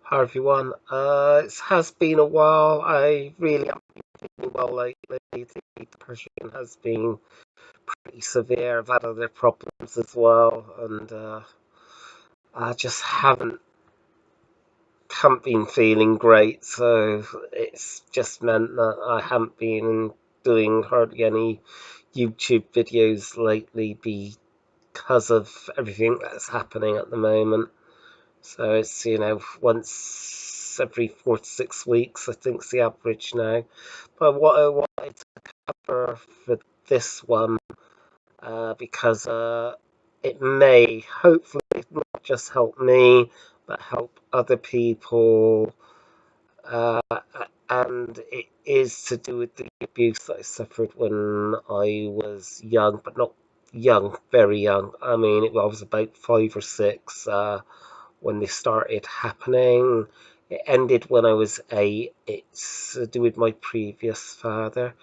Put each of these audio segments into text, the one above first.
Hi everyone. It has been a while. I really haven't been feeling well lately. The depression has been pretty severe. I've had other problems as well, and I just haven't been feeling great. So it's just meant that I haven't been doing hardly any YouTube videos lately because of everything that's happening at the moment. So it's, once every 4 to 6 weeks, I think is the average now. But what I wanted to cover for this one, because it may hopefully not just help me, but help other people. Uh, and it is to do with the abuse that I suffered when I was young, but not young, very young. I mean, I was about 5 or 6. When they started happening. It ended when I was 8. It's to do with my previous father.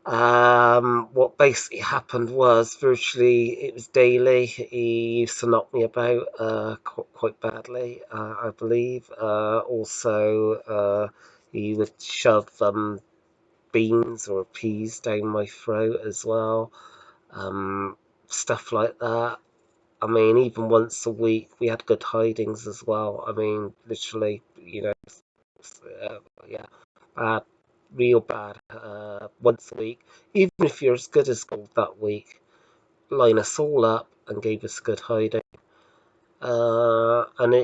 What basically happened was virtually it was daily. He used to knock me about quite badly, I believe. Also, he would shove beans or peas down my throat as well. Stuff like that. I mean, even once a week, we had good hidings as well. I mean, literally, yeah, bad, real bad. Once a week, even if you're as good as gold that week, line us all up and gave us good hiding. And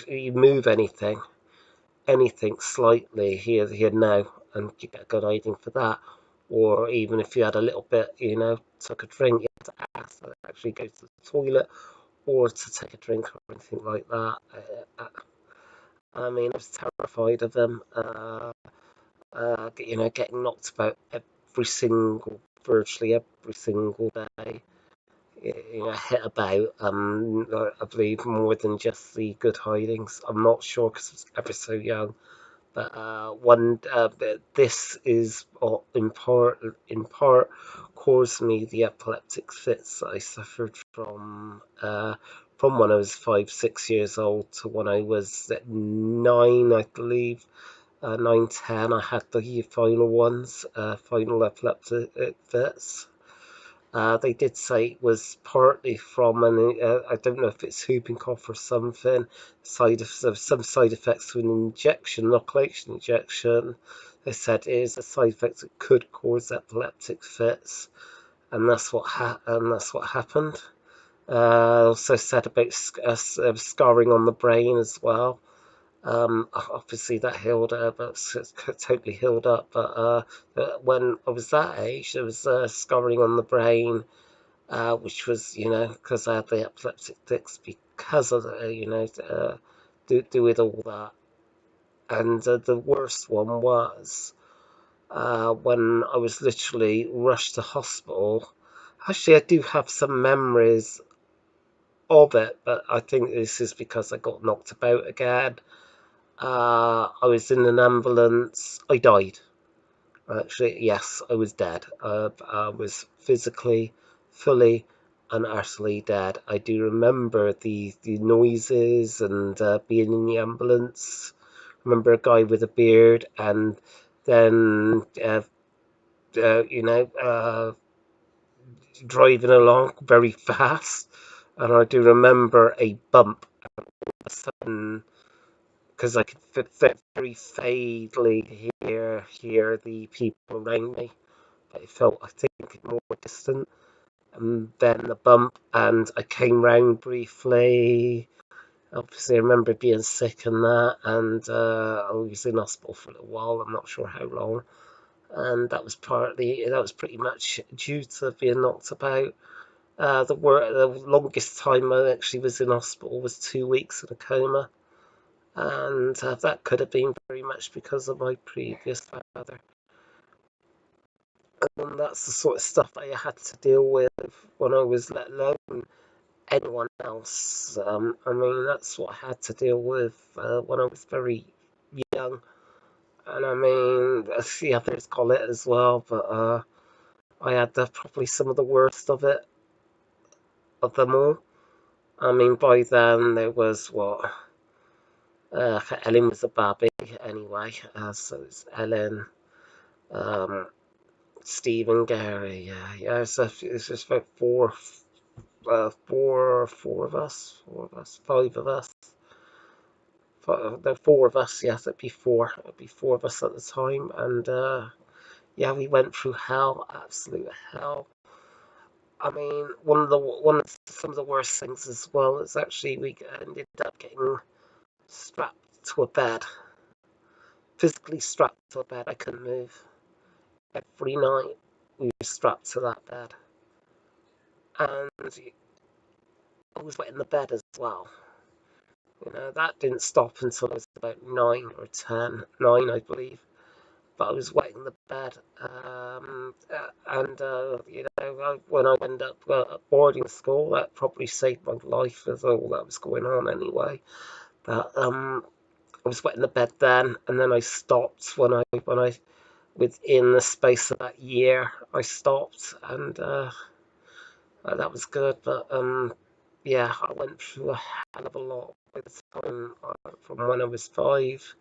you move anything slightly, here now, and you get a good hiding for that. Or even if you had a little bit, took a drink, you had to ask to actually go to the toilet or to take a drink or anything like that. I mean, I was terrified of them. Getting knocked about virtually every single day. Hit about. I believe more than just the good hidings. I'm not sure because I was ever so young. But this is in part caused me the epileptic fits that I suffered from when I was 5, 6 years old to when I was 9, I believe. 9, 10, I had the final ones, final epileptic fits. They did say it was partly from, and I don't know if it's whooping cough or something, some side effects to an injection, inoculation injection. They said it is a side effect that could cause epileptic fits, and that's what happened. Also said about scarring on the brain as well. Obviously that healed up, it's totally healed up. But when I was that age, there was scarring on the brain, which was, because I had the epileptic tics because of do with all that. And the worst one was when I was literally rushed to hospital. Actually, I do have some memories of it, but I think this is because I got knocked about again. I was in an ambulance. I died. Actually, yes, I was dead. I was physically, fully, and utterly dead. I do remember the noises and being in the ambulance. I remember a guy with a beard, and then uh, you know uh, driving along very fast. And I do remember a bump, a sudden, because I could very vaguely hear the people around me. But it felt, I think, more distant. And then the bump, and I came round briefly. Obviously, I remember being sick and that, and I was in hospital for a little while. I'm not sure how long. And that was pretty much due to being knocked about. The longest time I actually was in hospital was 2 weeks in a coma, and that could have been very much because of my previous father. And that's the sort of stuff I had to deal with when I was, let alone anyone else. I mean, that's what I had to deal with when I was very young. And I mean, the others call it as well, but I had probably some of the worst of them all. I mean, by then there was what? Ellen was a baby anyway, so it's Ellen, um, Stephen, Gary, yeah. So it's just about four of us, five of us. Four of us, yes, it'd be four of us at the time, and yeah, we went through hell, absolute hell. I mean, some of the worst things as well is actually we ended up getting strapped to a bed, physically strapped to a bed. I couldn't move. Every night we were strapped to that bed, and I was wet in the bed as well. You know, that didn't stop until I was about 9 or 10, 9 I believe. But I was wetting the bed, and you know, when I ended up at boarding school, that probably saved my life with all that was going on anyway. But I was wetting the bed then, and then I stopped when I within the space of that year I stopped, and that was good. But yeah, I went through a hell of a lot by the time from when I was 5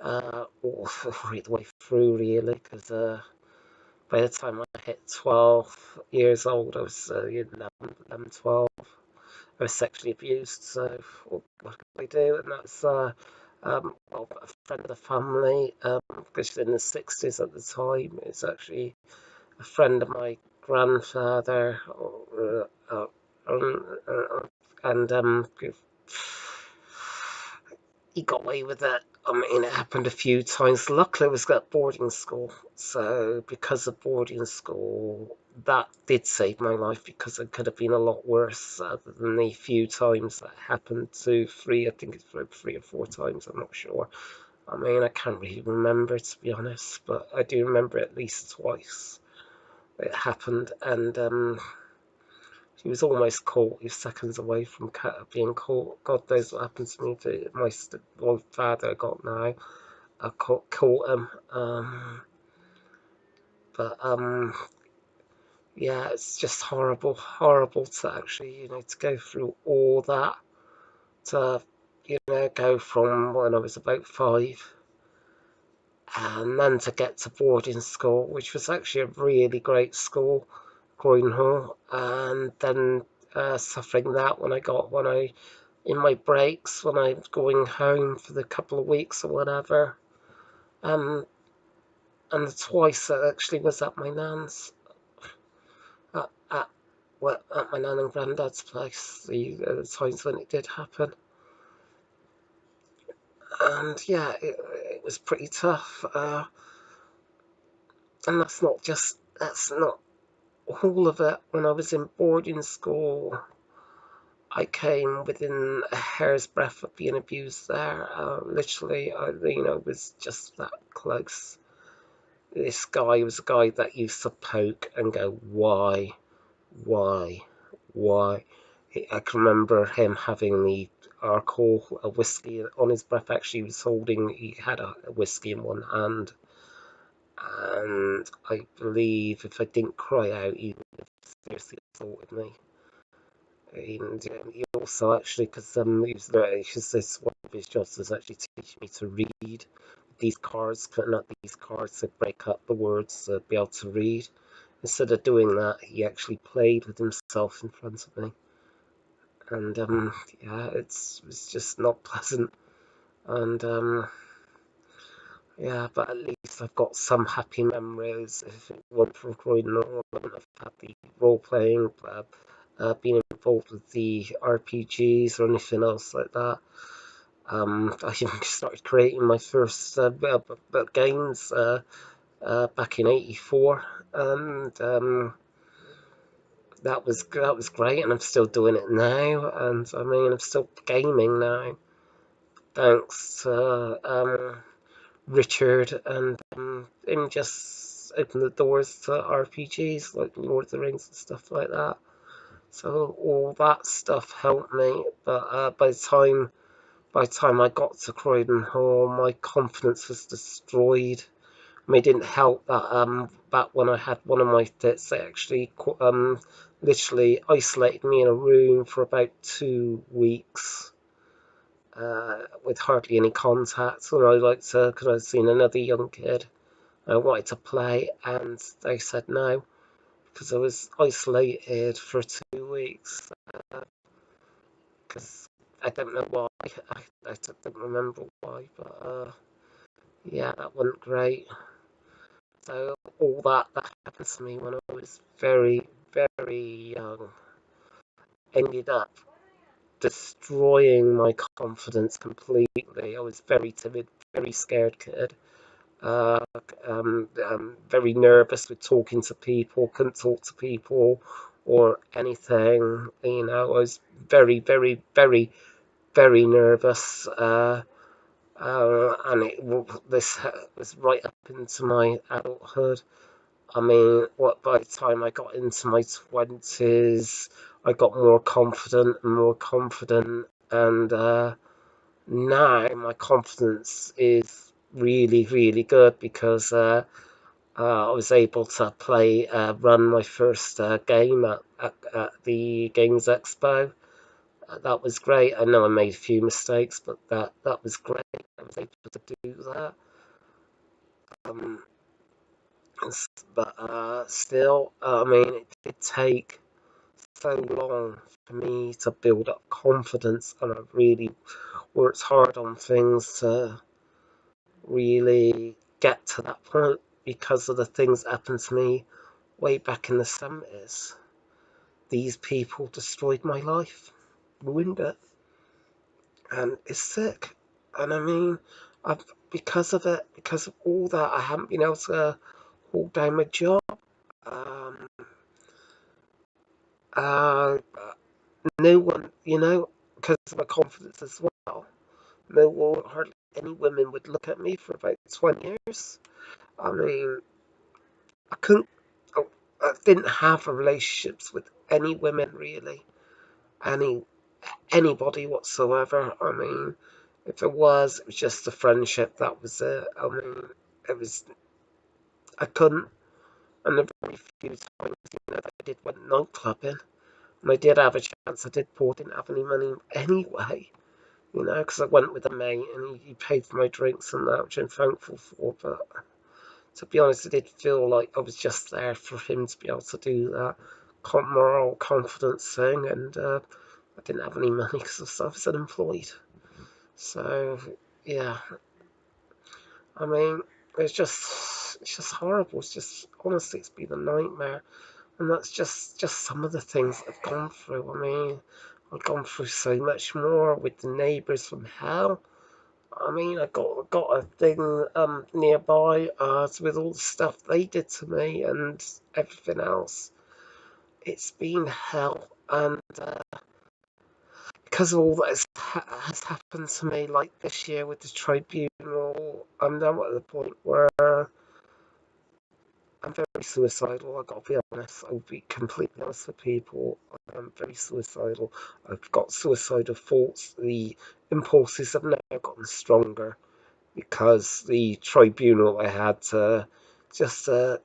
all right the way through really, because by the time I hit 12 years old, I was 11, 12. I was sexually abused, so what could I do? And that's well, a friend of the family, because she's in the 60s at the time, is actually a friend of my grandfather, and he got away with it. I mean, it happened a few times. Luckily, I was at boarding school. So, because of boarding school, that did save my life because it could have been a lot worse than the few times that happened to I think it's 3 or 4 times, I'm not sure. I mean, I can't really remember, to be honest, but I do remember at least twice it happened. And he was almost caught. He was seconds away from being caught. God knows what happened to me. My father got now. I caught him. But yeah, it's just horrible, horrible to actually, to go through all that. To, go from when I was about 5, and then to get to boarding school, which was actually a really great school, Hall, and then suffering that when I in my breaks when I'm going home for the couple of weeks or whatever. And the twice that actually was at my nan's, at, at, at my nan and granddad's place, the times when it did happen. And yeah, it was pretty tough. And that's not all of it. When I was in boarding school, I came within a hair's breadth of being abused there. Literally, was just that close. This guy was a guy that used to poke and go, why, why, why? I can remember him having the alcohol, a whiskey on his breath. Actually, he had a whiskey in one hand. And I believe if I didn't cry out, he would have seriously assaulted me. And he also actually, because this one of his jobs was actually teaching me to read these cards, putting up these cards to break up the words to be able to read. Instead of doing that, he actually played with himself in front of me, and yeah, it's just not pleasant. And yeah, but at least I've got some happy memories. If it weren't for Croydon, I wouldn't have had the role playing, being involved with the RPGs or anything else like that. I even started creating my first games back in '84, and that was great. And I'm still doing it now, and I mean I'm still gaming now, thanks to Richard and him just opened the doors to RPGs like Lord of the Rings and stuff like that. So all that stuff helped me, but by the time I got to Croydon Hall, my confidence was destroyed. I mean, it didn't help that back when I had one of my fits, they actually literally isolated me in a room for about 2 weeks. with hardly any contact. And I like to, because I'd seen another young kid, I wanted to play, and they said no, because I was isolated for 2 weeks. Because I don't know why, I don't remember why, but yeah, that wasn't great. So all that happened to me when I was very, very young ended up destroying my confidence completely. I was very timid, very scared kid. Uh, very nervous with talking to people, couldn't talk to people or anything. You know, I was very, very, very, very nervous. And this was right up into my adulthood. I mean, by the time I got into my 20s, I got more confident and more confident, and now my confidence is really, really good because I was able to run my first game at the Games Expo. That was great. I know I made a few mistakes, but that was great. I was able to do that. Um, but still, I mean, it did take so long for me to build up confidence, and I really worked hard on things to really get to that point because of the things that happened to me way back in the 70s. These people destroyed my life, ruined it, and it's sick. And I mean, because of it, because of all that, I haven't been able to hold down my job. Um, uh, no one, because of my confidence as well, no one, hardly any women would look at me for about 20 years. I mean, I couldn't, I didn't have relationships with any women really, any anybody whatsoever. I mean, if it was just a friendship. That was it. I mean, it was, I couldn't. And the very few times, that I did went night clubbing, and I did have a chance. I did poor, didn't have any money anyway. Because I went with a mate and he paid for my drinks and that, which I'm thankful for. But to be honest, it did feel like I was just there for him to be able to do that moral confidence thing, and I didn't have any money because I was unemployed. So yeah, I mean, it's just horrible. It's just honestly, it's been a nightmare, and that's just some of the things I've gone through. I mean, I've gone through so much more with the neighbours from hell. I mean, I got a thing nearby with all the stuff they did to me and everything else. It's been hell, and because of all that has happened to me, like this year with the tribunal, I'm now at the point where I'm very suicidal. I've got to be honest. I'll be completely honest with people. I'm very suicidal. I've got suicidal thoughts. The impulses have now gotten stronger because the tribunal I had to just uh,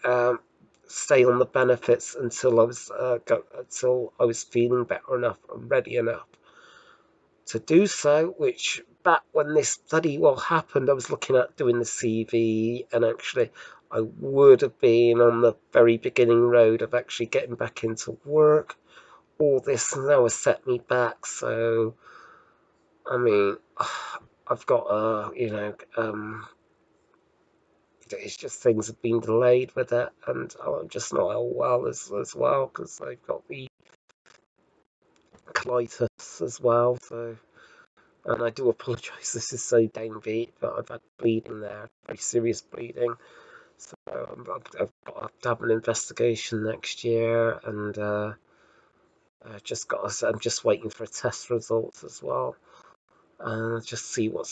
um, stay on the benefits until I was feeling better enough and ready enough to do so. Which back when this study happened, I was looking at doing the CV, and actually I would have been on the very beginning road of actually getting back into work. All this now has set me back. So I mean, I've got it's just things have been delayed with it, and I'm just not all well as well because I've got the colitis as well. So, and I do apologise. This is so downbeat, but I've had bleeding there, very serious bleeding. So I've got to have an investigation next year, and I'm just waiting for test results as well, and just see what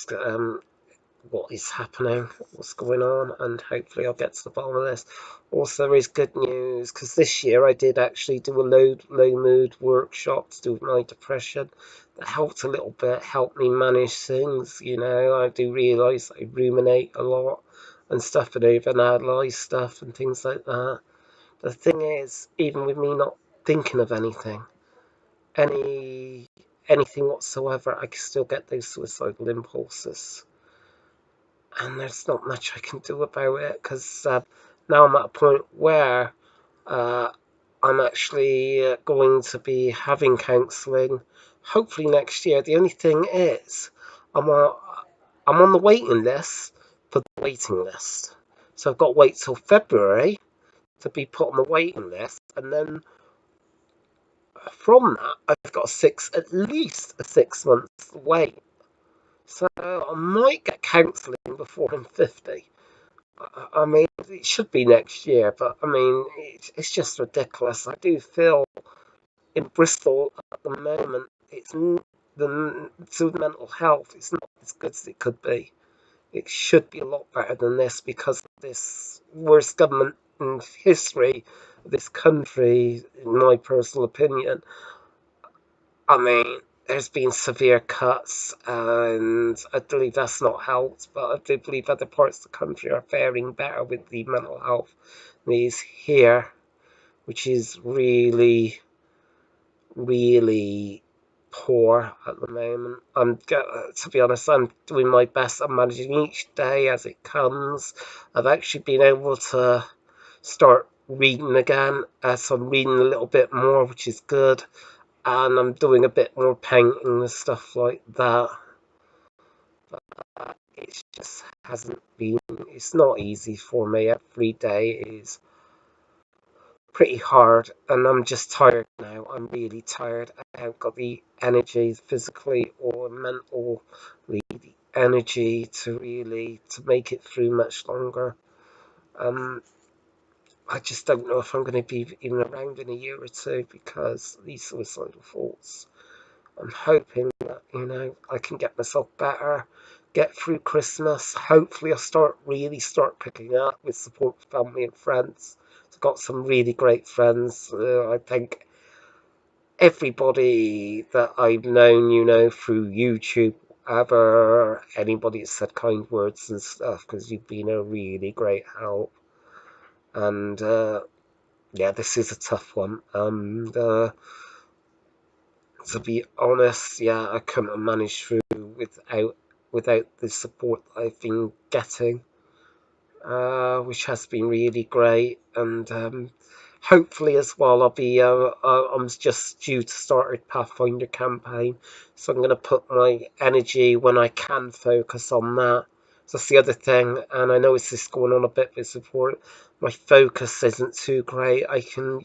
is happening, what's going on, and hopefully I'll get to the bottom of this. Also, there is good news because this year I did actually do a low mood workshop to do with my depression. That helped a little bit, helped me manage things. I do realise I ruminate a lot and stuff and overanalyze stuff and things like that. The thing is, even with me not thinking of anything, any anything whatsoever, I can still get those suicidal impulses. And there's not much I can do about it, because now I'm at a point where uh, I'm actually going to be having counselling, hopefully next year. The only thing is, I'm on, I'm on the waiting list for the waiting list. So I've got to wait till February to be put on the waiting list, and then from that, I've got at least a 6 month wait. So I might get counselling before I'm 50. I mean, it should be next year, but I mean, it's just ridiculous. I do feel in Bristol at the moment, to mental health, it's not as good as it could be. It should be a lot better than this, because of this worst government in history of this country, in my personal opinion. I mean, there's been severe cuts, and I believe that's not helped, but I do believe other parts of the country are faring better with the mental health needs here, which is really, really poor at the moment. To be honest, I'm doing my best. I'm managing each day as it comes. I've actually been able to start reading again, so I'm reading a little bit more, which is good, and I'm doing a bit more painting and stuff like that. It just hasn't been. It's not easy for me. Every day is pretty hard, and I'm just tired now. I'm really tired. I haven't got the energy, physically or mentally, the energy to make it through much longer. Um, I just don't know if I'm going to be even around in a year or two, because these suicidal thoughts. I'm hoping that, I can get myself better, get through Christmas. Hopefully I'll start picking up with support from family and friends. I've got some really great friends. I think everybody that I've known, through YouTube, ever, anybody that's said kind words and stuff, because you've been a really great help. And yeah, this is a tough one. And to be honest, yeah, I couldn't have managed through without the support that I've been getting, which has been really great. And hopefully as well, I'm just due to start a Pathfinder campaign, so I'm going to put my energy when I can focus on that. So that's the other thing, and I know it's just going on a bit with support. My focus isn't too great. I can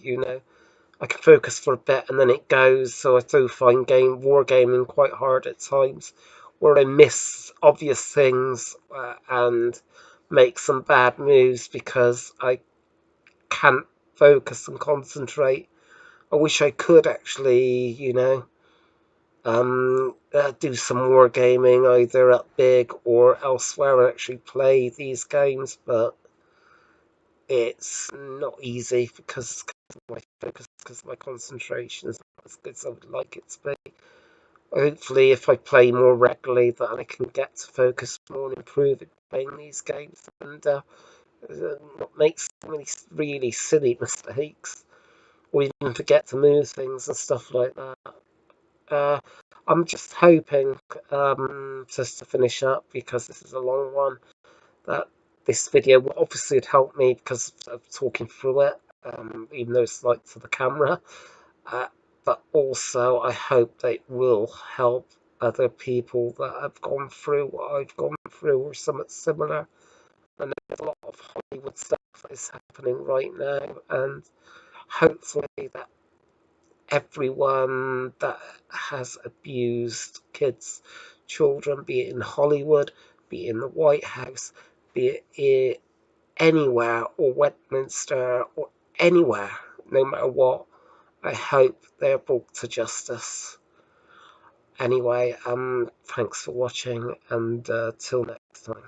focus for a bit and then it goes. So I do find wargaming quite hard at times, where I miss obvious things and make some bad moves because I can't focus and concentrate. I wish I could actually, do some wargaming either at Big or elsewhere and actually play these games, but it's not easy because of my focus, because my concentration is not as good as I would like it to be. Hopefully, if I play more regularly, that I can get to focus more and improve at playing these games, and not make so many really silly mistakes, or even forget to move things and stuff like that. Uh, I'm just hoping, just to finish up, because this is a long one, that this video will obviously help me because of talking through it, even though it's like to the camera. Uh, but also, I hope that it will help other people that have gone through what I've gone through or something similar. And there's a lot of Hollywood stuff that is happening right now, and hopefully that everyone that has abused kids, children, be it in Hollywood, be it in the White House, be it anywhere, or Westminster, or anywhere, no matter what, I hope they're brought to justice. Anyway, thanks for watching, and till next time.